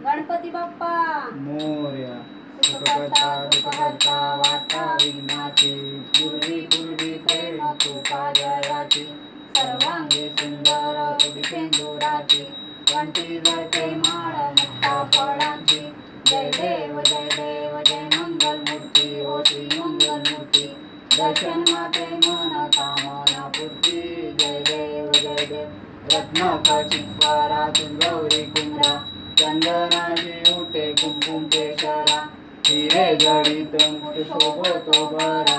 गणपती बाप्पा मोरया। सुखकर्ता दुःखहर्ता वार्ता विघ्नाची, पूर्वी पूर्वी प्रेम कृपा जयाची, सर्वांगी सुंदर उदिपेंदुराची, कंठी जळते माळ मुक्ता फळांची, जय देव जय मंगल मूर्ती ओ श्री मंगल मूर्ती, दर्शन माते मन कामना पूर्ती, जय देव रत्न खचित स्वरातून गौरी कुंभा, चंदनाची उठे कुंकुम केशरा, हिरे जडित मुकुट शोभतो बरा,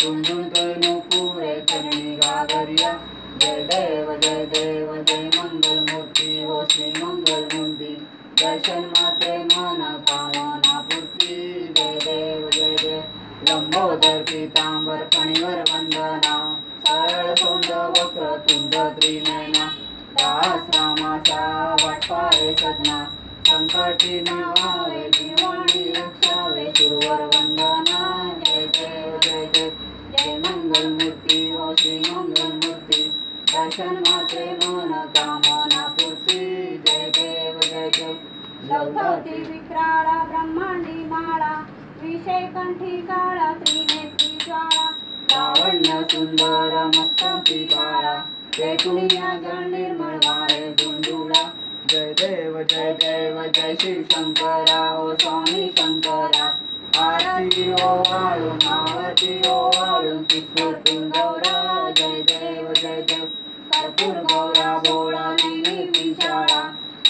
रुंदुंतोय नुपुरे चरणी घागरिया, जय देव जय मंगल मूर्ती ओ श्री मंगल मूर्ती, दर्शन मात्रे मन कामना पूर्ती, जय देव लंबोदर पीतांबर फणीवर वंदना, सरळ सोंड वक्र तुंड त्रिनयना, दास रामाचा वाटपावे सदना, संकटी निवारे जीवाणी रक्षावे सुरवर वंदना, जय देव जय मंगल मूर्ती ओ श्री मंगल मूर्ती, दर्शन मात्रे मन कामना पूर्ती, जय देव लवधवती विक्राळा ब्रह्मांडी माळा, विषय कंठी काळा त्रिनेत्री ज्वाळा, लावण्य सुंदर मस्तकी बाळा, पेटुनिया जल निर्मळ वारे झुंजुळा, जय देव जय शिव शंकरा ओ स्वामी शंकरा, आरती ओ वाळून आरती ओ वाळून पुष्पतून गौरा, जय देव कर्पूर गौरा भोळा नेमी विशाळा,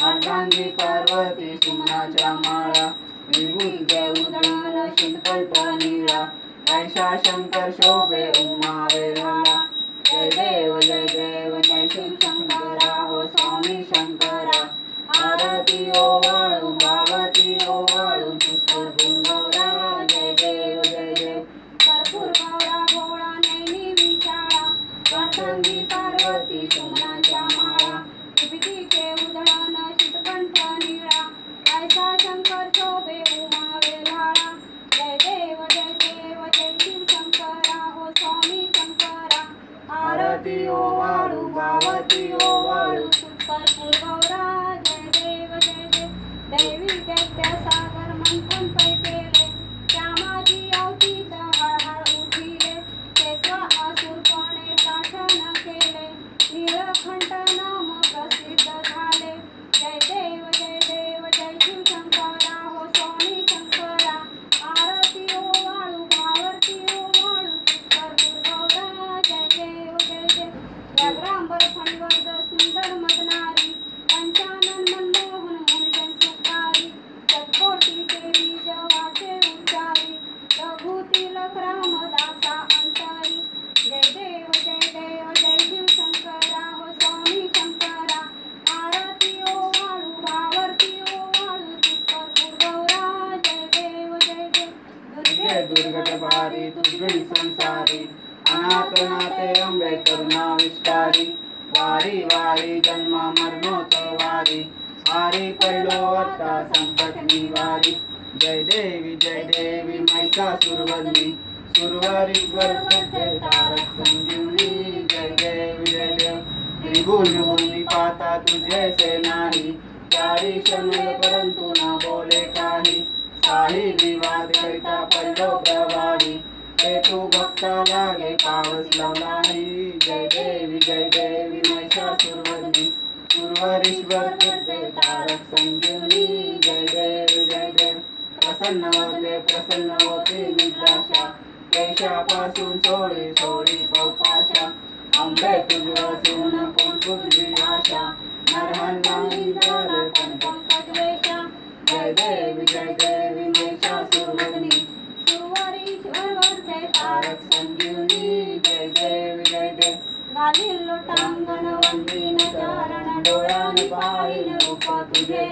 अर्धांगी पार्वती सुमनाच्या माळा, विभूती उदळण शिंकल्प नीळा, ऐशा शंकर शोभे उमा वेळाळा, जय देव जय शिव शंकरा ओ स्वामी शंकरा, आरती ओ वाळून पार्वती ओ वाळून पुष्पतून गौरा, जय देव कर्पूर गौरा भोळा नेमी विशाळा, अर्धांगी पार्वती सुमनाच्या माळा, विभूतीचे उदळण शितकंठ नीळा, ऐसा शंकर शोभे उमा वेळाळा, जय देव जय शिव शंकरा ओ स्वामी शंकरा, आरती ओ वाळू पार्वती ओ वाळू कर्पूर गौरा, जय देव दैवी दैत्य सागर मंथन पै केले, श्यामाची अवतीत हळहळ उठिले, तेव्हा असुरपणे प्रार्थना केले, नीलकंठ नाम प्रसिद्ध झाले, जय देव जय शिव शंकरा हो स्वामी शंकरा, आरती ओ वाळू पार्वती ओ वाळू कर्पूर गौरा, जय देव व्याघ्रांबर फणीवर सुंदर मदनारी, पंचानन मनमोहन मुनिजन सुखारी, शतकोटी देवी जवाचे उच्चारी, रघुतील रामदासा अंतरी, जय देव जय शिव शंकरा हो स्वामी शंकरा, आरती ओ वाळू पार्वती ओ वाळू कर्पूर गौरा, जय देव दुर्गे बारी तुझी संसारी, अनाथ नाथे अंबे करुणा विस्तारी, वारी वारी जन्म मरणोत वारी, वारी पडलो आता संकट निवारी, जय देवी महिषासुरवदनी, सुरवरीश्वर तारक संजीवनी, जय देव त्रिभुवन भूमि पाता तुझे से नाही, चारी शमय परंतु न बोले काही, साही विवाद करिता पडलो प्रभावी, ते तू भक्ता लागे पावस लावलाही, जय देवी महिषासुरवदनी, सुरवरीश्वर तारक संजीवनी, जय देव प्रसन्न होते निद्राशा, क्लेशापासून सोडी पौपाशा, अंबे तुझ सोन कोण तुझी आशा, नरहन्ना इंद्र पंकज वेशा, जय देवी महिषासुरवदनी, सुरवरीश्वर वरते तारक संजीवनी, जय देव घालील लोटांगण वंदीन चरण, डोळ्याने पाहिल रूप तुझे,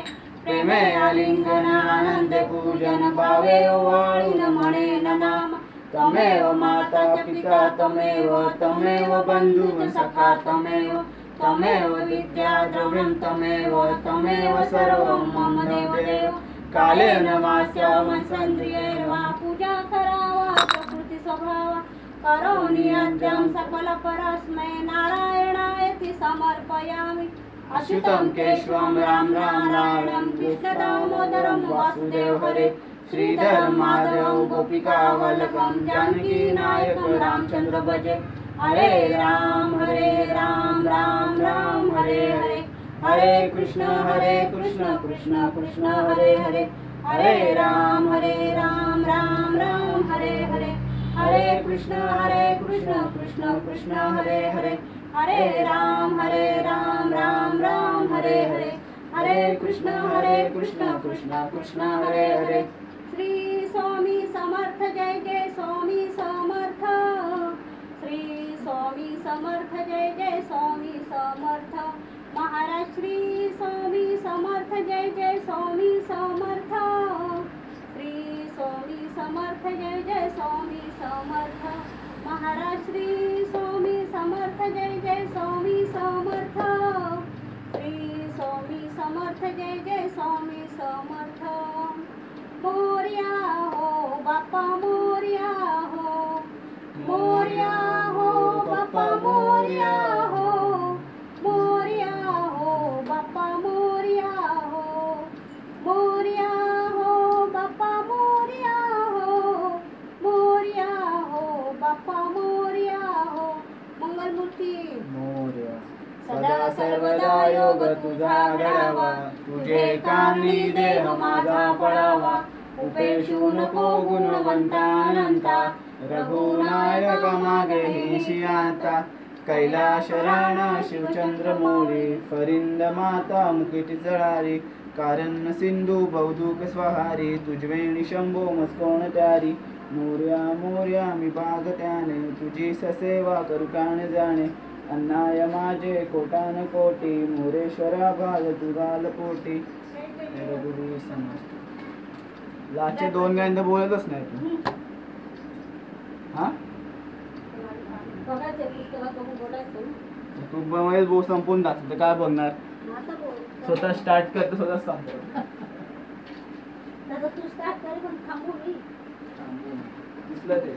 प्रेमे आलिंगन आनंद पूजन, भावे वाळून म्हणेन नाम, तमेव माता पिता तमेव बंधू सखा तमेव विद्या द्रव्यं तमेव सर्वं मम देव, कालेन वास्य मनसंद्रियैर्वा पूजा करावा प्रकृती स्वभावा, करोमि यज्ञं सकल परस्मै नारायणायति समर्पयामि, अच्युतं केशवं राम राम नारायणं कृष्ण दामोदरं वासुदेव हरे श्रीधर माधव गोपिका वल्लभं जानकी नायक रामचंद्र भजे हरे राम राम राम हरे हरे हरे कृष्ण कृष्ण कृष्ण हरे हरे हरे राम राम राम हरे हरे हरे कृष्ण कृष्ण कृष्ण हरे हरे हरे राम राम हरे हरे हरे कृष्ण कृष्ण कृष्ण हरे हरे श्री स्वामी समर्थ जय जय स्वामी समर्थ श्री स्वामी समर्थ जय जय स्वामी समर्थ महाराज श्री स्वामी समर्थ जय जय स्वामी समर्थ श्री स्वामी समर्थ जय जय स्वामी समर्थ महाराज श्री स्वामी समर्थ जय जय स्वामी समर्थ श्री स्वामी समर्थ जय जय स्वामी समर्थ मोरया हो बाप्पा मोरया हो बाप्पा मोरया हो बाप्पा मोरया हो बाप्पा मोरया हो मंगलमूर्ती मोरया सदा सर्वदा योग तुझा घडावा तुझे कानी देह माझा पडावा उपेशू नको गुणवंता अनंता रघुनायक मागे हिशी आता कैलाश राणा शिवचंद्र मोरी फरिंद माता मुकुट जळारी कारण सिंधू बौदुक स्वाहारी तुझवेणी शंभो मस्कोण त्यारी मोर्या मी बाग त्याने तुझी ससेवा करू कान जाणे अन्नाय माझे कोटान कोटी मोरेश्वरा भाग तुझा लपोटी गुरु समर्थ लास्टचे 2 गायंदा बोलतच नाही तू हा तू महेश भाऊ संपून टाकतो तर काय बघणार स्वतः स्टार्ट करतो स्वतः संपतो दिसलं ते